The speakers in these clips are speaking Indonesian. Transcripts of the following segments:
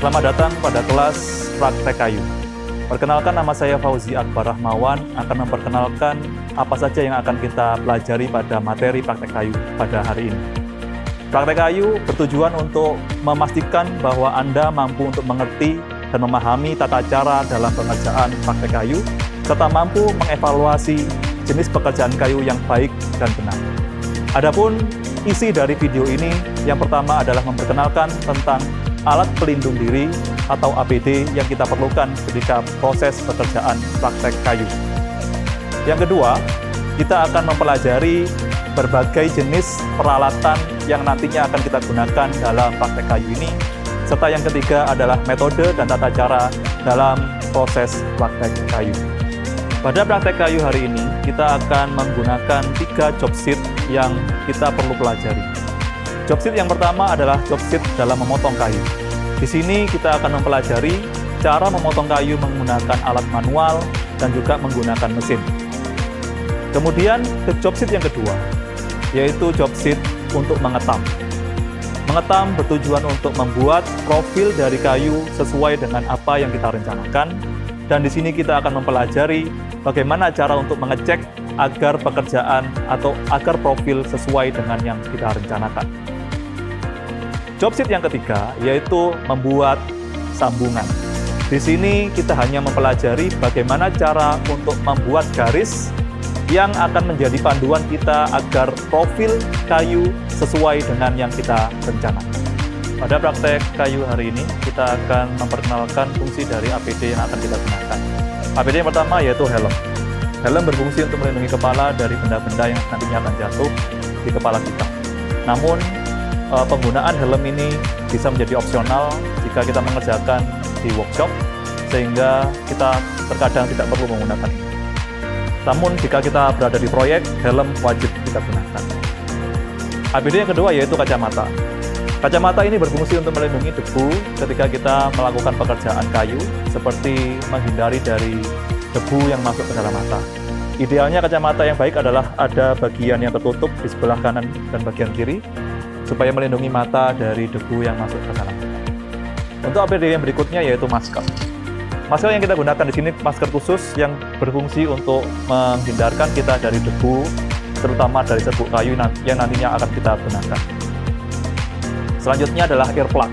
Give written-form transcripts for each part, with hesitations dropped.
Selamat datang pada kelas Praktek Kayu. Perkenalkan, nama saya Fauzi Akbar Rahmawan, akan memperkenalkan apa saja yang akan kita pelajari pada materi praktek kayu pada hari ini. Praktek kayu bertujuan untuk memastikan bahwa Anda mampu untuk mengerti dan memahami tata cara dalam pengerjaan praktek kayu, serta mampu mengevaluasi jenis pekerjaan kayu yang baik dan benar. Adapun isi dari video ini, yang pertama adalah memperkenalkan tentang alat pelindung diri atau APD yang kita perlukan ketika proses pekerjaan praktek kayu. Yang kedua, kita akan mempelajari berbagai jenis peralatan yang nantinya akan kita gunakan dalam praktek kayu ini, serta yang ketiga adalah metode dan tata cara dalam proses praktek kayu. Pada praktek kayu hari ini, kita akan menggunakan 3 job sheet yang kita perlu pelajari. Job sheet yang pertama adalah job sheet dalam memotong kayu. Di sini kita akan mempelajari cara memotong kayu menggunakan alat manual dan juga menggunakan mesin. Kemudian job sheet yang kedua, yaitu job sheet untuk mengetam. Mengetam bertujuan untuk membuat profil dari kayu sesuai dengan apa yang kita rencanakan, dan di sini kita akan mempelajari bagaimana cara untuk mengecek agar pekerjaan atau agar profil sesuai dengan yang kita rencanakan. Job sheet yang ketiga yaitu membuat sambungan. Di sini kita hanya mempelajari bagaimana cara untuk membuat garis yang akan menjadi panduan kita agar profil kayu sesuai dengan yang kita rencanakan. Pada praktek kayu hari ini, kita akan memperkenalkan fungsi dari APD yang akan kita gunakan. APD yang pertama yaitu helm. Helm berfungsi untuk melindungi kepala dari benda-benda yang nantinya akan jatuh di kepala kita. Namun, penggunaan helm ini bisa menjadi opsional jika kita mengerjakan di workshop, sehingga kita terkadang tidak perlu menggunakan ini. Namun, jika kita berada di proyek, helm wajib kita gunakan. APD yang kedua yaitu kacamata. Kacamata ini berfungsi untuk melindungi debu ketika kita melakukan pekerjaan kayu, seperti menghindari dari debu yang masuk ke dalam mata. Idealnya kacamata yang baik adalah ada bagian yang tertutup di sebelah kanan dan bagian kiri, supaya melindungi mata dari debu yang masuk ke dalam mata. Untuk APD yang berikutnya yaitu masker. Masker yang kita gunakan di sini masker khusus yang berfungsi untuk menghindarkan kita dari debu, terutama dari serbuk kayu yang nantinya akan kita gunakan. Selanjutnya adalah earplug.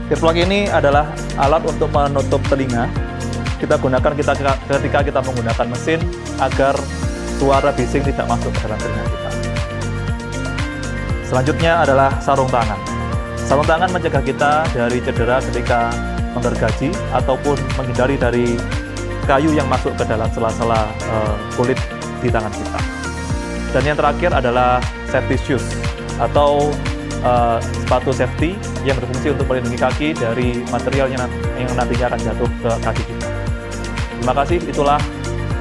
Earplug ini adalah alat untuk menutup telinga. Kita gunakan ketika kita menggunakan mesin agar suara bising tidak masuk ke dalam telinga kita. Selanjutnya adalah sarung tangan. Sarung tangan mencegah kita dari cedera ketika menggergaji ataupun menghindari dari kayu yang masuk ke dalam sela-sela kulit di tangan kita. Dan yang terakhir adalah safety shoes atau sepatu safety yang berfungsi untuk melindungi kaki dari material yang nantinya akan jatuh ke kaki kita. Terima kasih, itulah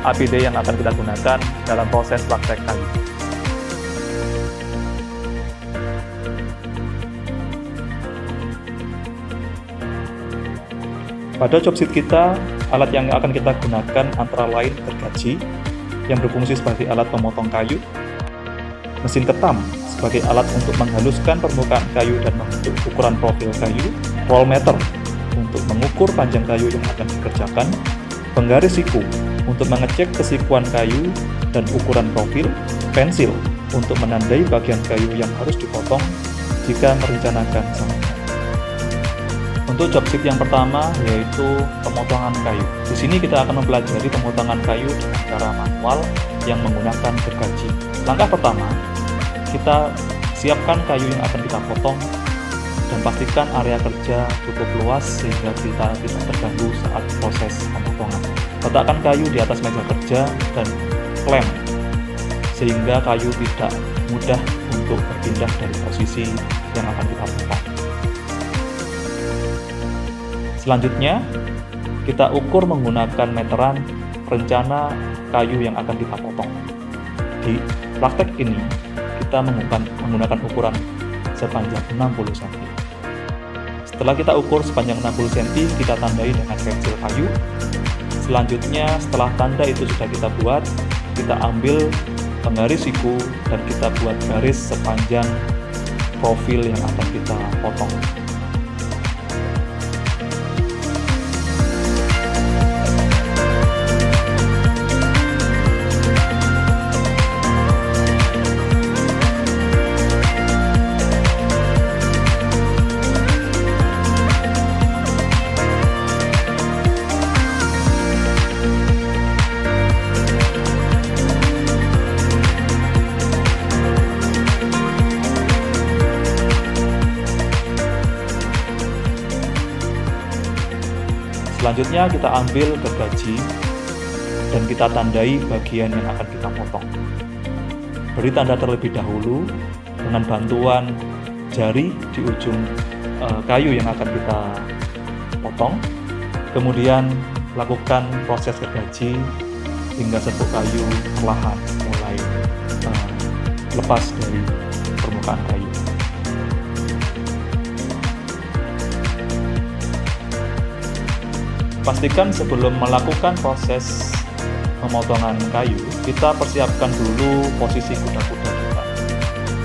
APD yang akan kita gunakan dalam proses praktek kayu. Pada job sheet kita, alat yang akan kita gunakan antara lain gergaji yang berfungsi sebagai alat pemotong kayu, mesin ketam sebagai alat untuk menghaluskan permukaan kayu dan membentuk ukuran profil kayu, roll meter untuk mengukur panjang kayu yang akan dikerjakan, penggaris siku untuk mengecek kesikuan kayu dan ukuran profil, pensil untuk menandai bagian kayu yang harus dipotong jika merencanakan sambungan. Untuk job sheet yang pertama yaitu pemotongan kayu. Di sini kita akan mempelajari pemotongan kayu dengan cara manual yang menggunakan gergaji. Langkah pertama, kita siapkan kayu yang akan kita potong dan pastikan area kerja cukup luas sehingga kita tidak terganggu saat proses pemotongan. Letakkan kayu di atas meja kerja dan klem sehingga kayu tidak mudah untuk berpindah dari posisi yang akan kita potong. Selanjutnya, kita ukur menggunakan meteran rencana kayu yang akan kita potong. Di praktek ini, kita menggunakan ukuran sepanjang 60 cm. Setelah kita ukur sepanjang 60 cm, kita tandai dengan pensil kayu. Selanjutnya, setelah tanda itu sudah kita buat, kita ambil penggaris siku dan kita buat garis sepanjang profil yang akan kita potong. Selanjutnya kita ambil gergaji dan kita tandai bagian yang akan kita potong. Beri tanda terlebih dahulu dengan bantuan jari di ujung kayu yang akan kita potong. Kemudian lakukan proses gergaji hingga serbuk kayu perlahan mulai lepas dari permukaan kayu. Pastikan sebelum melakukan proses pemotongan kayu, kita persiapkan dulu posisi kuda-kuda kita.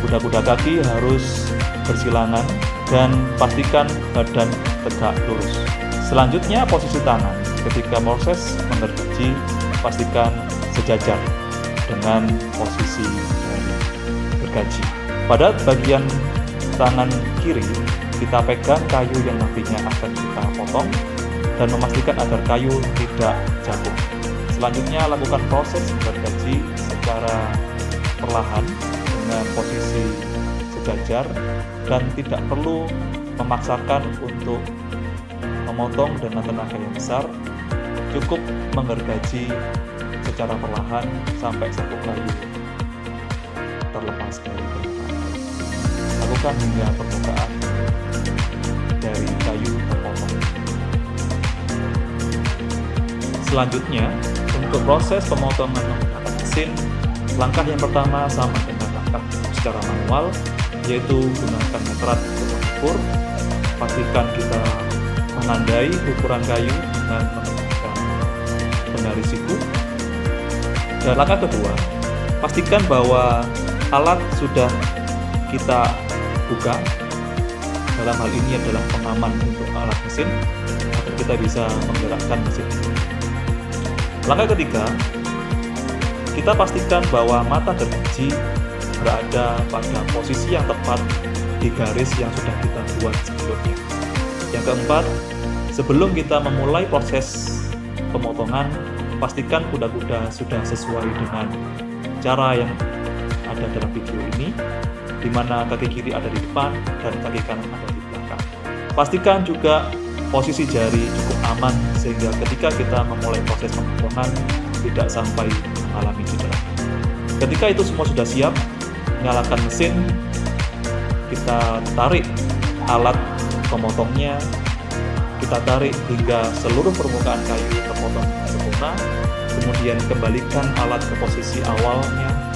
Kuda-kuda kaki harus bersilangan dan pastikan badan tegak lurus. Selanjutnya posisi tangan. Ketika proses menggergaji, pastikan sejajar dengan posisi dari gergaji. Pada bagian tangan kiri, kita pegang kayu yang nantinya akan kita potong dan memastikan agar kayu tidak jatuh. Selanjutnya lakukan proses gergaji secara perlahan dengan posisi sejajar dan tidak perlu memaksakan untuk memotong dengan tenaga yang besar. Cukup menggergaji secara perlahan sampai serbuk kayu terlepas dari permukaan kayu. Lakukan hingga permukaan dari kayu terpotong. Selanjutnya, untuk proses pemotongan menggunakan mesin, langkah yang pertama sama dengan langkah secara manual, yaitu gunakan meteran untuk mengukur. Pastikan kita menandai ukuran kayu dengan menggunakan penggaris siku. Dan langkah kedua, pastikan bahwa alat sudah kita buka. Dalam hal ini adalah pengaman untuk alat mesin, agar kita bisa menggerakkan mesin. Langkah ketiga, kita pastikan bahwa mata gergaji berada pada posisi yang tepat di garis yang sudah kita buat sebelumnya. Yang keempat, sebelum kita memulai proses pemotongan, pastikan kuda-kuda sudah sesuai dengan cara yang ada dalam video ini, di mana kaki kiri ada di depan dan kaki kanan ada di belakang. Pastikan juga posisi jari cukup aman sehingga ketika kita memulai proses pemotongan tidak sampai mengalami cedera. Ketika itu semua sudah siap, nyalakan mesin, kita tarik alat pemotongnya, kita tarik hingga seluruh permukaan kayu terpotong sempurna, kemudian kembalikan alat ke posisi awalnya.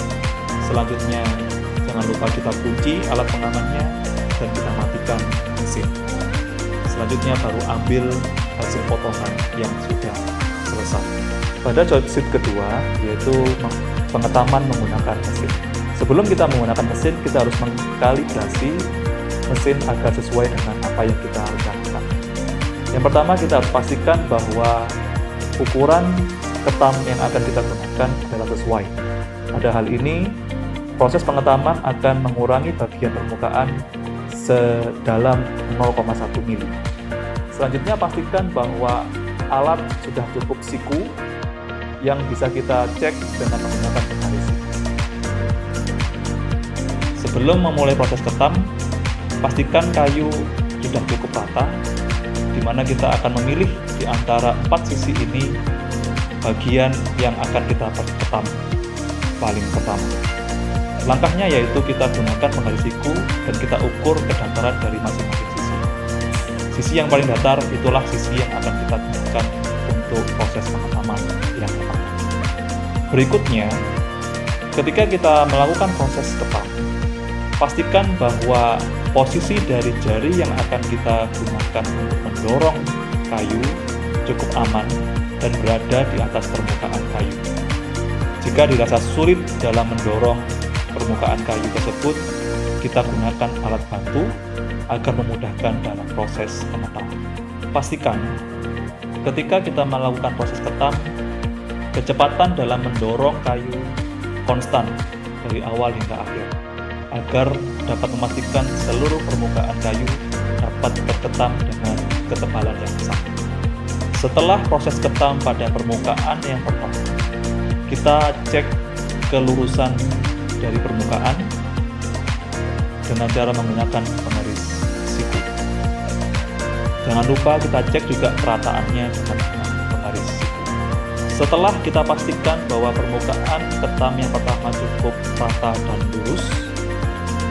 Selanjutnya jangan lupa kita kunci alat pengamannya dan kita matikan mesin. Selanjutnya baru ambil hasil potongan yang sudah selesai. Pada joystick kedua, yaitu pengetaman menggunakan mesin. Sebelum kita menggunakan mesin, kita harus mengkalibrasi mesin agar sesuai dengan apa yang kita rencanakan. Yang pertama, kita harus pastikan bahwa ukuran ketam yang akan kita gunakan adalah sesuai. Pada hal ini, proses pengetaman akan mengurangi bagian permukaan sedalam 0,1 mili. Selanjutnya pastikan bahwa alat sudah cukup siku yang bisa kita cek dengan menggunakan penggaris siku. Sebelum memulai proses ketam, pastikan kayu sudah cukup rata, di mana kita akan memilih di antara 4 sisi ini bagian yang akan kita ketam paling pertama. Langkahnya yaitu kita gunakan penggaris siku dan kita ukur kedataran dari masing-masing sisi. Sisi yang paling datar itulah sisi yang akan kita gunakan untuk proses pengetaman yang pertama. Berikutnya, ketika kita melakukan proses ketam, pastikan bahwa posisi dari jari yang akan kita gunakan untuk mendorong kayu cukup aman dan berada di atas permukaan kayu. Jika dirasa sulit dalam mendorong permukaan kayu tersebut, kita gunakan alat bantu agar memudahkan dalam proses ketam. Pastikan ketika kita melakukan proses ketam, kecepatan dalam mendorong kayu konstan dari awal hingga akhir, agar dapat memastikan seluruh permukaan kayu dapat terketam dengan ketebalan yang sama. Setelah proses ketam pada permukaan yang pertama, kita cek kelurusan dari permukaan dengan cara menggunakan penggaris siku. Jangan lupa kita cek juga kerataannya dengan penggaris siku. Setelah kita pastikan bahwa permukaan ketam yang pertama cukup rata dan lurus,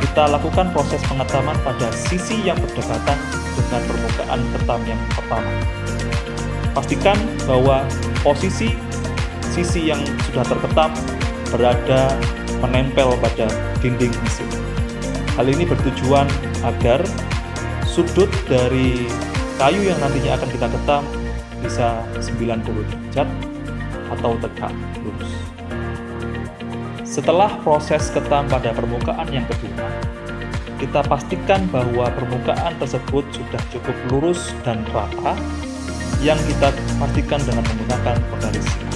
kita lakukan proses pengetaman pada sisi yang berdekatan dengan permukaan ketam yang pertama. Pastikan bahwa posisi sisi yang sudah terketam berada menempel pada dinding mesin. Hal ini bertujuan agar sudut dari kayu yang nantinya akan kita ketam bisa 90 derajat atau tegak lurus. Setelah proses ketam pada permukaan yang kedua, kita pastikan bahwa permukaan tersebut sudah cukup lurus dan rata, yang kita pastikan dengan menggunakan penggaris siku.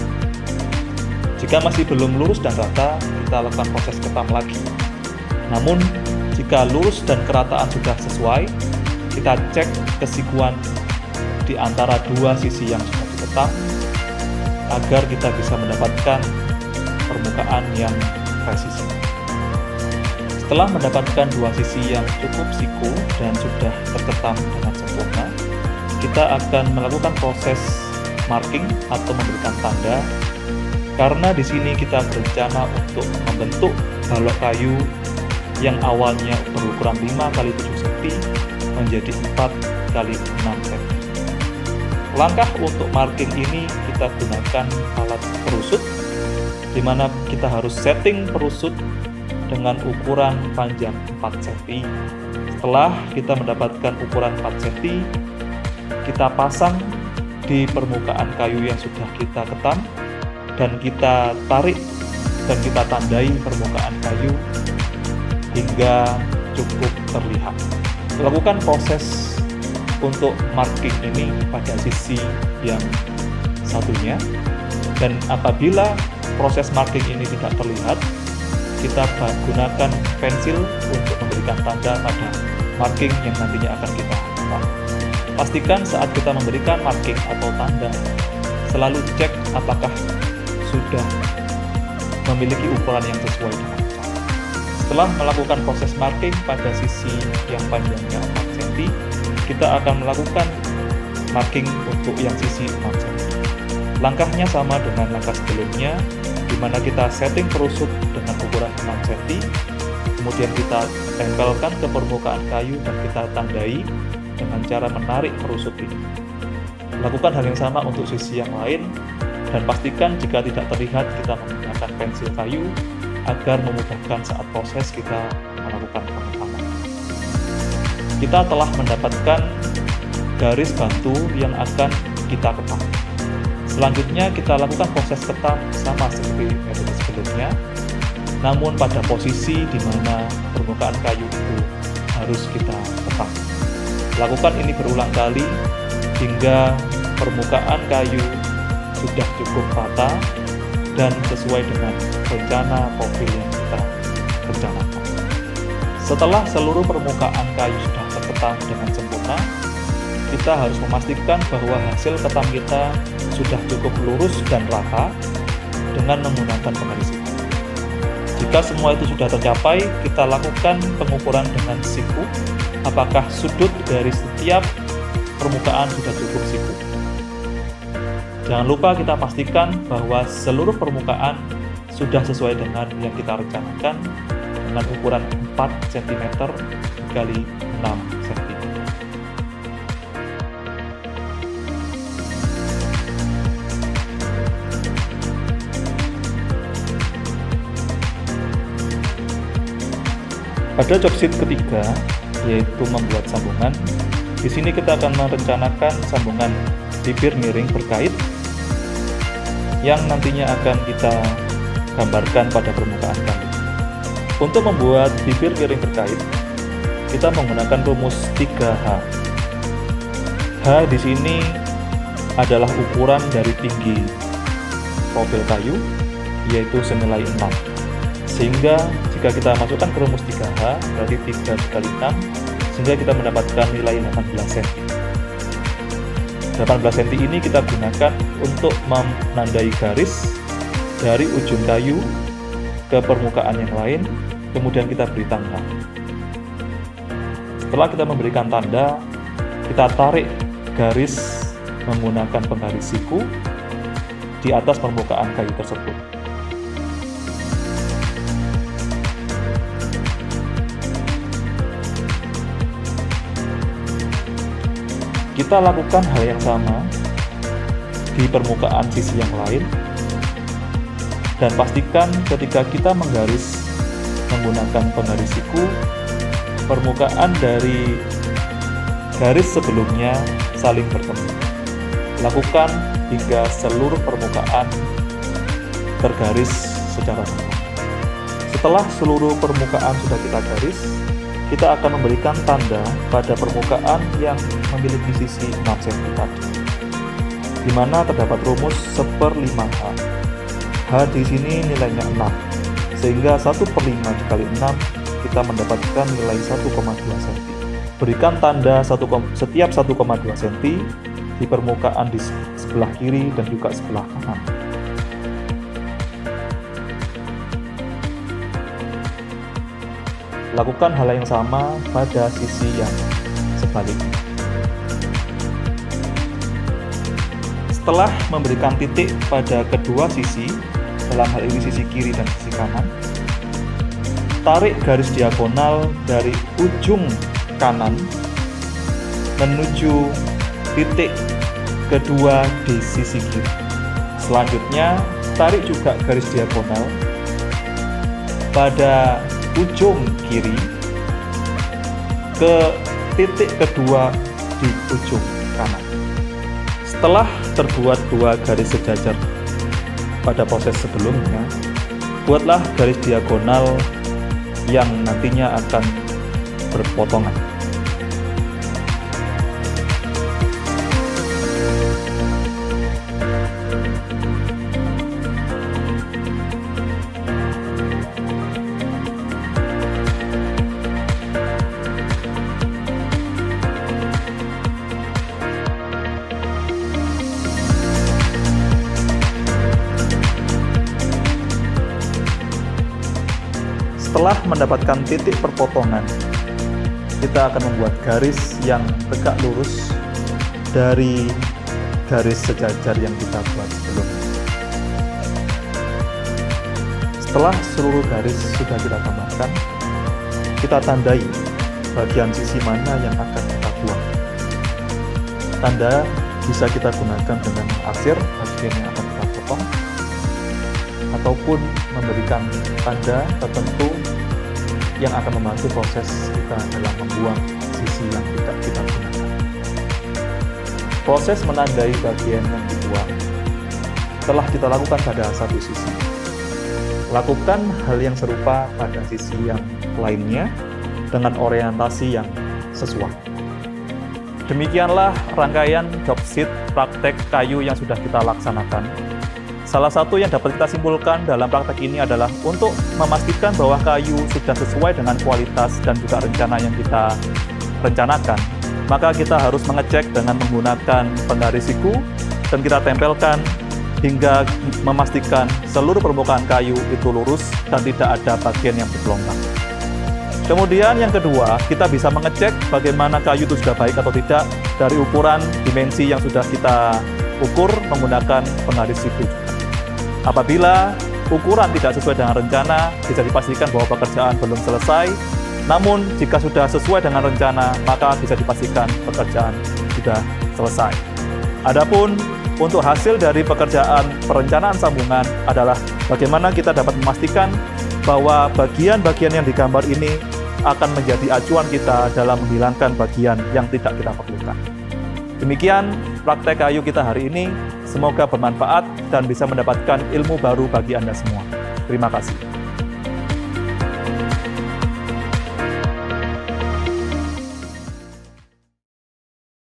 Jika masih belum lurus dan rata, kita lakukan proses ketam lagi. Namun, jika lurus dan kerataan sudah sesuai, kita cek kesikuan di antara dua sisi yang sudah diketam, agar kita bisa mendapatkan permukaan yang presisi. Setelah mendapatkan dua sisi yang cukup siku dan sudah terketam dengan sempurna, kita akan melakukan proses marking atau memberikan tanda, karena di sini kita berencana untuk membentuk balok kayu yang awalnya berukuran 5x7 cm menjadi 4x6 cm. Langkah untuk marking ini kita gunakan alat perusut, di mana kita harus setting perusut dengan ukuran panjang 4 cm. Setelah kita mendapatkan ukuran 4 cm, kita pasang di permukaan kayu yang sudah kita ketam, dan kita tarik dan kita tandai permukaan kayu hingga cukup terlihat. Lakukan proses untuk marking ini pada sisi yang satunya, dan apabila proses marking ini tidak terlihat, kita gunakan pensil untuk memberikan tanda pada marking yang nantinya akan kita ketam. Pastikan saat kita memberikan marking atau tanda, selalu cek apakah sudah memiliki ukuran yang sesuai dengan cara. Setelah melakukan proses marking pada sisi yang panjangnya 4 cm, kita akan melakukan marking untuk yang sisi 4 cm. Langkahnya sama dengan langkah sebelumnya, di mana kita setting perusut dengan ukuran 6 cm, kemudian kita tempelkan ke permukaan kayu dan kita tandai dengan cara menarik perusut ini. Lakukan hal yang sama untuk sisi yang lain, dan pastikan jika tidak terlihat kita menggunakan pensil kayu agar memudahkan saat proses kita melakukan pengetaman. Kita telah mendapatkan garis bantu yang akan kita ketam. Selanjutnya kita lakukan proses ketam sama seperti metode sebelumnya, namun pada posisi di mana permukaan kayu itu harus kita ketam. Lakukan ini berulang kali hingga permukaan kayu sudah cukup rata dan sesuai dengan rencana profil yang kita rencanakan. Setelah seluruh permukaan kayu sudah terketam dengan sempurna, kita harus memastikan bahwa hasil ketam kita sudah cukup lurus dan rata dengan menggunakan penggaris siku. Jika semua itu sudah tercapai, kita lakukan pengukuran dengan siku apakah sudut dari setiap permukaan sudah cukup siku. Jangan lupa kita pastikan bahwa seluruh permukaan sudah sesuai dengan yang kita rencanakan dengan ukuran 4 cm kali 6 cm. Pada job sheet ketiga, yaitu membuat sambungan, di sini kita akan merencanakan sambungan bibir miring berkait yang nantinya akan kita gambarkan pada permukaan kayu. Untuk membuat bibir miring berkait, kita menggunakan rumus 3H. H di sini adalah ukuran dari tinggi profil kayu, yaitu senilai 6. Sehingga jika kita masukkan ke rumus 3H, berarti 3 kali 6, sehingga kita mendapatkan nilai 18 cm. 18 cm ini kita gunakan untuk menandai garis dari ujung kayu ke permukaan yang lain, kemudian kita beri tanda. Setelah kita memberikan tanda, kita tarik garis menggunakan penggaris siku di atas permukaan kayu tersebut. Kita lakukan hal yang sama di permukaan sisi yang lain, dan pastikan ketika kita menggaris menggunakan penggaris siku, permukaan dari garis sebelumnya saling bertemu. Lakukan hingga seluruh permukaan tergaris secara sempurna. Setelah seluruh permukaan sudah kita garis, kita akan memberikan tanda pada permukaan yang memiliki sisi 6 cm tadi, di mana terdapat rumus 1/5H. H di sini nilainya 6, sehingga 1/5 dikali 6 kita mendapatkan nilai 1,2 cm. Berikan tanda setiap 1,2 cm di permukaan di sebelah kiri dan juga sebelah kanan. Lakukan hal yang sama pada sisi yang sebaliknya. Setelah memberikan titik pada kedua sisi, dalam hal ini sisi kiri dan sisi kanan, tarik garis diagonal dari ujung kanan menuju titik kedua di sisi kiri. Selanjutnya, tarik juga garis diagonal pada ujung kiri ke titik kedua di ujung kanan. Setelah terbuat dua garis sejajar pada proses sebelumnya, buatlah garis diagonal yang nantinya akan berpotongan. Setelah mendapatkan titik perpotongan, kita akan membuat garis yang tegak lurus dari garis sejajar yang kita buat sebelumnya. Setelah seluruh garis sudah kita tambahkan, kita tandai bagian sisi mana yang akan kita buang. Tanda bisa kita gunakan dengan arsir bagian yang akan kita potong, ataupun memberikan tanda tertentu yang akan membantu proses kita dalam membuang sisi yang tidak kita gunakan. Proses menandai bagian yang dibuang telah kita lakukan pada satu sisi. Lakukan hal yang serupa pada sisi yang lainnya dengan orientasi yang sesuai. Demikianlah rangkaian job sheet praktek kayu yang sudah kita laksanakan. Salah satu yang dapat kita simpulkan dalam praktek ini adalah untuk memastikan bahwa kayu sudah sesuai dengan kualitas dan juga rencana yang kita rencanakan, maka kita harus mengecek dengan menggunakan penggaris siku dan kita tempelkan hingga memastikan seluruh permukaan kayu itu lurus dan tidak ada bagian yang bergelombang. Kemudian yang kedua, kita bisa mengecek bagaimana kayu itu sudah baik atau tidak dari ukuran dimensi yang sudah kita ukur menggunakan penggaris siku. Apabila ukuran tidak sesuai dengan rencana, bisa dipastikan bahwa pekerjaan belum selesai. Namun, jika sudah sesuai dengan rencana, maka bisa dipastikan pekerjaan sudah selesai. Adapun untuk hasil dari pekerjaan perencanaan sambungan adalah bagaimana kita dapat memastikan bahwa bagian-bagian yang digambar ini akan menjadi acuan kita dalam menghilangkan bagian yang tidak kita perlukan. Demikian praktek kayu kita hari ini. Semoga bermanfaat dan bisa mendapatkan ilmu baru bagi Anda semua. Terima kasih.